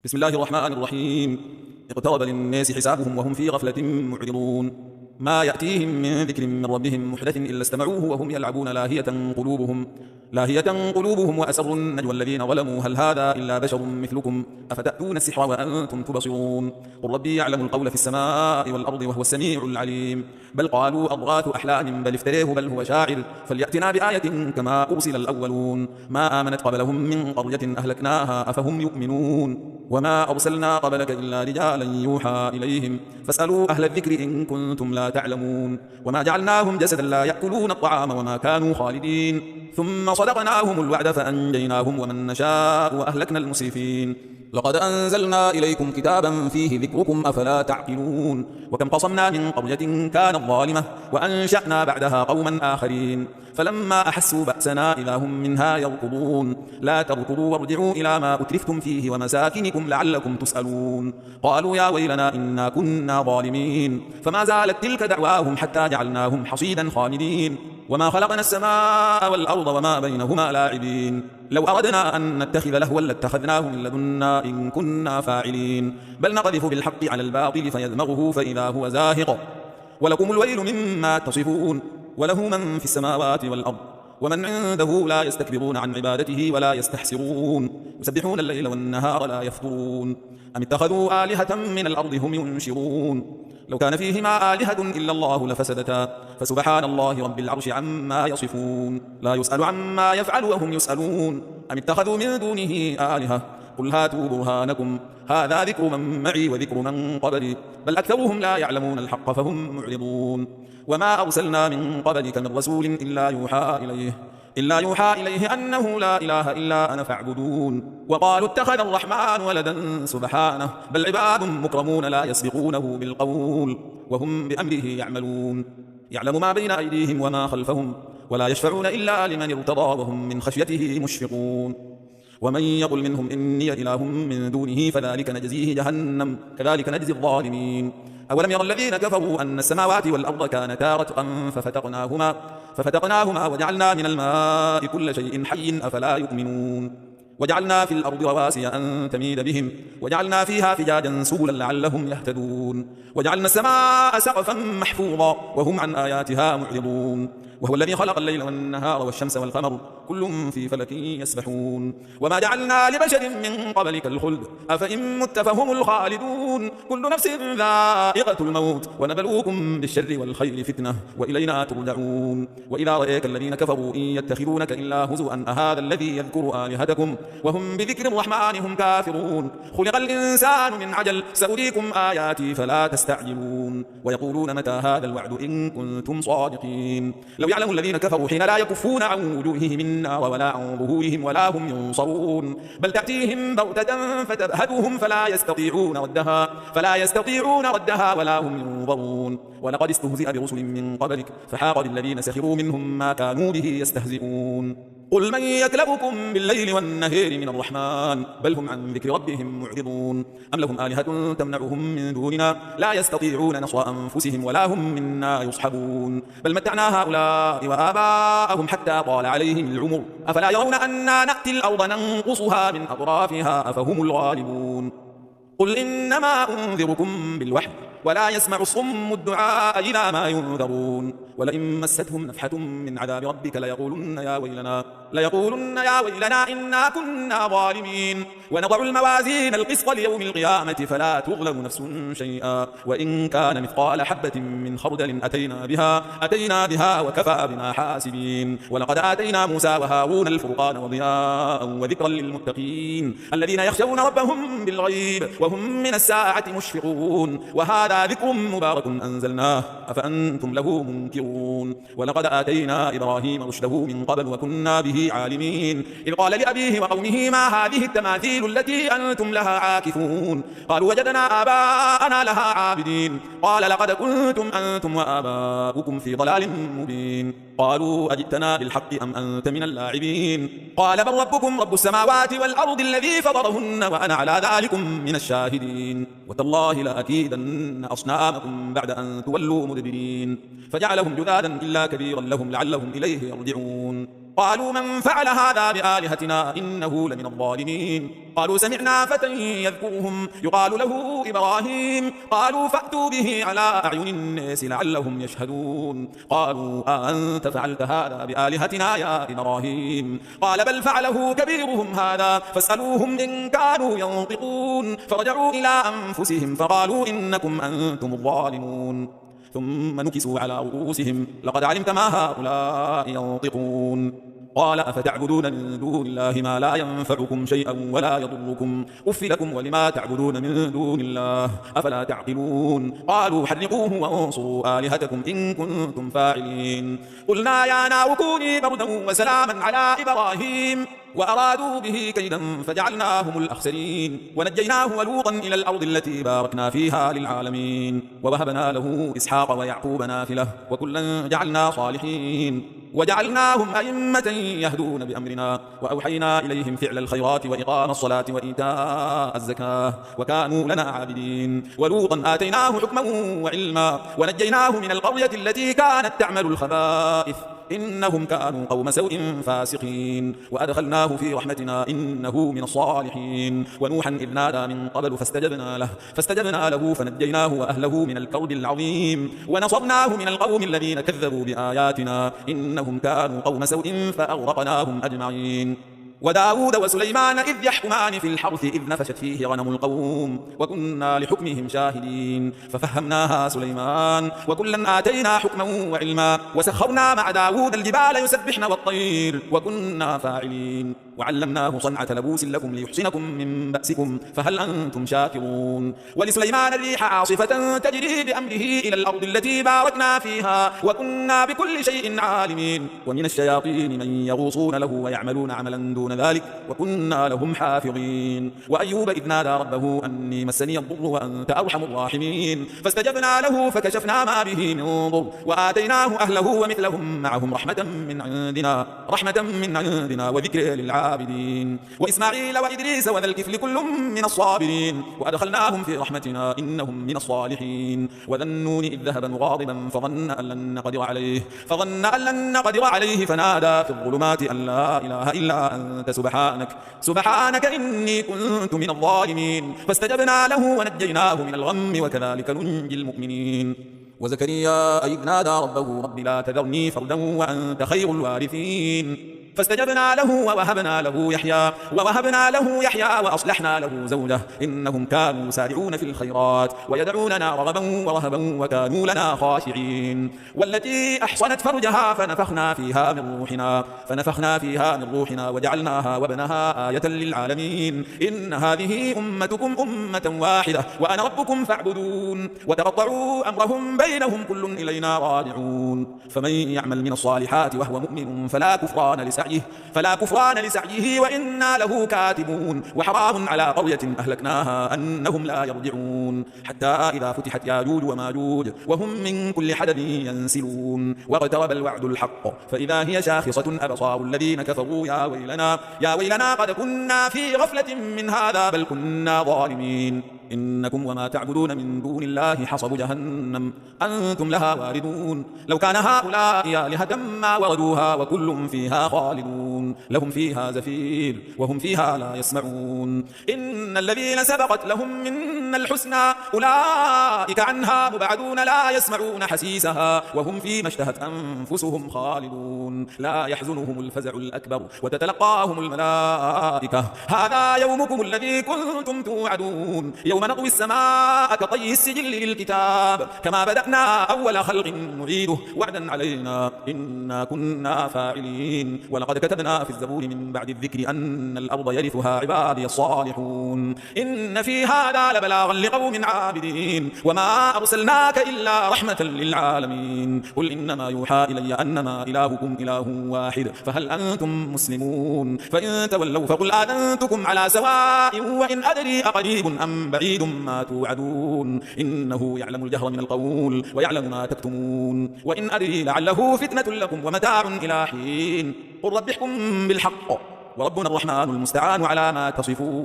بسم الله الرحمن الرحيم. اقترب للناس حسابهم وهم في غفلة معرضون. ما يأتيهم من ذكر من ربهم محدث إلا استمعوه وهم يلعبون لاهية قلوبهم وأسروا النجوى الذين ظلموا هل هذا إلا بشر مثلكم أفتأتون السحر وأنتم تبصرون. قل ربي يعلم القول في السماء والأرض وهو السميع العليم. بل قالوا أضغاث أحلام بل افتريه بل هو شاعر فليأتنا بآية كما أرسل الأولون. ما آمنت قبلهم من قرية أهلكناها أفهم يؤمنون. وما أرسلنا قبلك إلا رجالا يوحى إليهم فاسألوا أهل الذكر إن كنتم لا تعلمون. وما جعلناهم جسدا لا يأكلون الطعام وما كانوا خالدين ثم صدقناهم الوعد فأنجيناهم ومن نشاء وأهلكنا المسرفين. لقد أنزلنا إليكم كتابا فيه ذكركم أفلا تعقلون. وكم قصمنا من قرية كانت ظالمة وأنشأنا بعدها قوما آخرين فلما أحسوا بأسنا إذا هم منها يركضون. لا تركضوا وارجعوا إلى ما أترفتم فيه ومساكنكم لعلكم تسألون. قالوا يا ويلنا إنا كنا ظالمين فما زالت تلك دعواهم حتى جعلناهم حصيدا خامدين. وما خلقنا السماء والأرض وما بينهما لاعبين. لو أردنا أن نتخذ لهوا لاتخذناه من لدنا إن كنا فاعلين. بل نقذف بالحق على الباطل فيدمغه فإذا هو زاهق. ولكم الويل مما تصفون. وله من في السماوات والأرض ومن عنده لا يستكبرون عن عبادته ولا يستحسرون يسبحون الليل والنهار لا يفطرون. أم اتخذوا آلهة من الأرض هم ينشرون. لو كان فيهما آلهة إلا الله لفسدتا فسبحان الله رب العرش عما يصفون. لا يسأل عما يفعل وهم يسألون. أم اتخذوا من دونه آلهة قل هاتوا برهانكم هذا ذكر من معي وذكر من قبلي بل أكثرهم لا يعلمون الحق فهم معرضون. وما أرسلنا من قبلك من رسول إلا يوحى إليه أنه لا إله إلا أنا فاعبدون. وقالوا اتخذ الرحمن ولدا سبحانه بل عباد مكرمون لا يسبقونه بالقول وهم بأمره يعملون. يعلم ما بين أيديهم وما خلفهم ولا يشفعون إلا لمن ارتضى وهم من خشيته مشفقون. ومن يقل منهم إني إله من دونه فذلك نجزيه جهنم كذلك نجزي الظالمين. أولم يرى الذين كفروا أن السماوات والأرض كانتا رتقا ففتقناهما وجعلنا من الماء كل شيء حي أفلا يؤمنون. وجعلنا في الأرض رواسي أن تميد بهم وجعلنا فيها فجاجا سبلا لعلهم يهتدون. وجعلنا السماء سقفا محفوظا وهم عن آياتها معرضون. وهو الذي خلق الليل والنهار والشمس والقمر كل في فلك يسبحون. وما جعلنا لبشر من قبلك الخلد أفإن مت فهم الخالدون. كل نفس ذائقة الموت ونبلوكم بالشر والخير فتنة وإلينا ترجعون. وإذا رأيك الذين كفروا إن يتخذونك إلا هزوا أهذا الذي يذكر آلهتكم وهم بذكر الرحمن هم كافرون. خلق الإنسان من عجل سأريكم آياتي فلا تستعجلون. ويقولون متى هذا الوعد إن كنتم صادقين. لو يعلم الذين كفروا حين لا يكفون عن وجوههم النار ولا عن ظهورهم ولا هم ينصرون. بل تأتيهم بغتة فتبهتهم فلا يستطيعون ردها ولا هم ينظرون. ولقد استهزئ برسل من قبلك فحاق بالذين سخروا منهم ما كانوا به يستهزئون. قل من يكلبكم بالليل والنهار من الرحمن بل هم عن ذكر ربهم معرضون. أم لهم آلهة تمنعهم من دوننا لا يستطيعون نصر أنفسهم ولا هم منا يصحبون. بل متعنا هؤلاء وآباءهم حتى طال عليهم العمر أفلا يرون أنا نأتي الأرض ننقصها من أطرافها أفهم الغالبون. قل إنما أنذركم بالوحي ولا يسمع الصم الدعاء إذا ما ينذرون. ولئن مستهم نفحة من عذاب ربك ليقولن يا ويلنا إنا كنا ظالمين. ونضع الموازين القسط ليوم القيامة فلا تظلم نفس شيئا وإن كان مثقال حبة من خردل أتينا بها وكفى بنا حاسبين. ولقد آتينا موسى وهارون الفرقان وضياء وذكرا للمتقين الذين يخشون ربهم بالغيب وهم من الساعة مشفقون. وهذا ذكر مبارك أنزلناه أفأنتم له منكرون. ولقد آتينا إبراهيم رشده من قبل وكنا به عالمين. إذ قال لأبيه وقومه ما هذه التماثيل التي أنتم لها عاكفون. قالوا وجدنا آباءنا لها عابدين. قال لقد كنتم أنتم وآباؤكم في ضلال مبين. قالوا أجئتنا بالحق أم أنت من اللاعبين. قال بل ربكم رب السماوات والأرض الذي فطرهن وأنا على ذلكم من الشاهدين. وتالله لأكيدن أصنامكم بعد أن تولوا مدبرين. فجعلهم جذاذا إلا كبيرا لهم لعلهم إليه يرجعون. قالوا من فعل هذا بآلهتنا إنه لمن الظالمين. قالوا سمعنا فتى يذكرهم يقال له إبراهيم. قالوا فأتوا به على أعين الناس لعلهم يشهدون. قالوا أأنت فعلت هذا بآلهتنا يا إبراهيم؟ قال بل فعله كبيرهم هذا فاسألوهم إن كانوا ينطقون. فرجعوا إلى أنفسهم فقالوا إنكم أنتم الظالمون. ثم نكسوا على رؤوسهم لقد علمت ما هؤلاء ينطقون. قال أفتعبدون من دون الله ما لا ينفعكم شيئا ولا يضركم أف لكم ولما تعبدون من دون الله أفلا تعقلون. قالوا حرقوه وانصروا آلهتكم إن كنتم فاعلين. قلنا يا نار كوني بردا وسلاما على إبراهيم وأرادوا به كيدا فجعلناهم الأخسرين. ونجيناه ولوطا إلى الأرض التي باركنا فيها للعالمين. ووهبنا له إسحاق ويعقوب نافلة وكلا جعلنا صالحين. وجعلناهم أئمة يهدون بأمرنا وأوحينا إليهم فعل الخيرات وإقام الصلاة وإيتاء الزكاة وكانوا لنا عابدين. ولوطا آتيناه حكما وعلما ونجيناه من القرية التي كانت تعمل الخبائث إنهم كانوا قوم سوء فاسقين. وأدخلناه في رحمتنا إنه من الصالحين. ونوحا إذ نادى من قبل فاستجبنا له فنجيناه وأهله من الكرب العظيم. ونصرناه من القوم الذين كذبوا بآياتنا إنهم كانوا قوم سوء فأغرقناهم أجمعين. وداود وسليمان إذ يحكمان في الحرث إذ نفشت فيه غنم القوم وكنا لحكمهم شاهدين. ففهمناها سليمان وكلا آتينا حكما وعلما. وسخرنا مع داود الجبال يسبحن والطير وكنا فاعلين. وعلمناه صنعة لبوس لكم ليحصنكم من بأسكم فهل أنتم شاكرون. ولسليمان الريح عاصفة تجري بأمره إلى الأرض التي باركنا فيها وكنا بكل شيء عالمين. ومن الشياطين من يغوصون له ويعملون عملا دون ذلك وكنا لهم حافظين. وأيوب إذ نادى ربه أني مسني الضر وأنت أرحم الراحمين. فاستجبنا له فكشفنا ما به من ضر وآتيناه أهله ومثلهم معهم رحمة من عندنا وذكر للعابدين. وإسماعيل وإدريس وذا الكفل كل من الصابرين. وأدخلناهم في رحمتنا إنهم من الصالحين. وذا النون إذ ذهب مغاضبا فظن أن لن نقدر عليه فنادى في الظلمات أن لا إله إلا أنت سبحانك إني كنت من الظالمين. فاستجبنا له ونجيناه من الغم وكذلك ننجي المؤمنين. وزكريا إذ نادى ربه رب لا تذرني فردا وأنت خير الوارثين. فاستجبنا له ووهبنا له يحيى وأصلحنا له زوجه إنهم كانوا يسارعون في الخيرات ويدعوننا رغبا ورهبا وكانوا لنا خاشعين. والتي أحصنت فرجها فنفخنا فيها من روحنا وجعلناها وابنها آية للعالمين. إن هذه أمتكم أمة واحدة وأنا ربكم فاعبدون. وتقطعوا أمرهم بينهم كل إلينا راجعون. فمن يعمل من الصالحات وهو مؤمن فلا كفران لسعيه وإنا له كاتبون. وحرام على قرية أهلكناها أنهم لا يرجعون حتى إذا فتحت ياجوج وماجوج وهم من كل حدب ينسلون. واقترب الوعد الحق فإذا هي شاخصة أبصار الذين كفروا يا ويلنا قد كنا في غفلة من هذا بل كنا ظالمين. إنكم وما تعبدون من دون الله حصب جهنم أنتم لها واردون. لو كان هؤلاء آلهة ما وردوها وكل فيها خالدون. لهم فيها زفير وهم فيها لا يسمعون. إن الذين سبقت لهم منا الحسنى أولئك عنها مبعدون لا يسمعون حسيسها وهم فيما اشتهت أنفسهم خالدون. لا يحزنهم الفزع الأكبر وتتلقاهم الملائكة هذا يومكم الذي كنتم توعدون. يوم نطوي السماء كطي السجل للكتاب كما بدأنا أول خلق نعيده وعدا علينا إنا كنا فاعلين. ولقد كتبنا في الزبور من بعد الذكر أن الأرض يرثها عبادي الصالحون. إن في هذا لبلاغا لقوم عابدين وما أرسلناك إلا رحمة للعالمين. قل إنما يوحى إلي أنما إلهكم إله واحد فهل أنتم مسلمون؟ فإن تولوا فقل آذنتكم على سواء وإن أدري أقريب أم بعيد ما توعدون. إنه يعلم الجهر من القول ويعلم ما تكتمون. وإن أدري لعله فتنة لكم ومتاع إلى حين. قل رب احكم بالحق وربنا الرحمن المستعان على ما تصفون.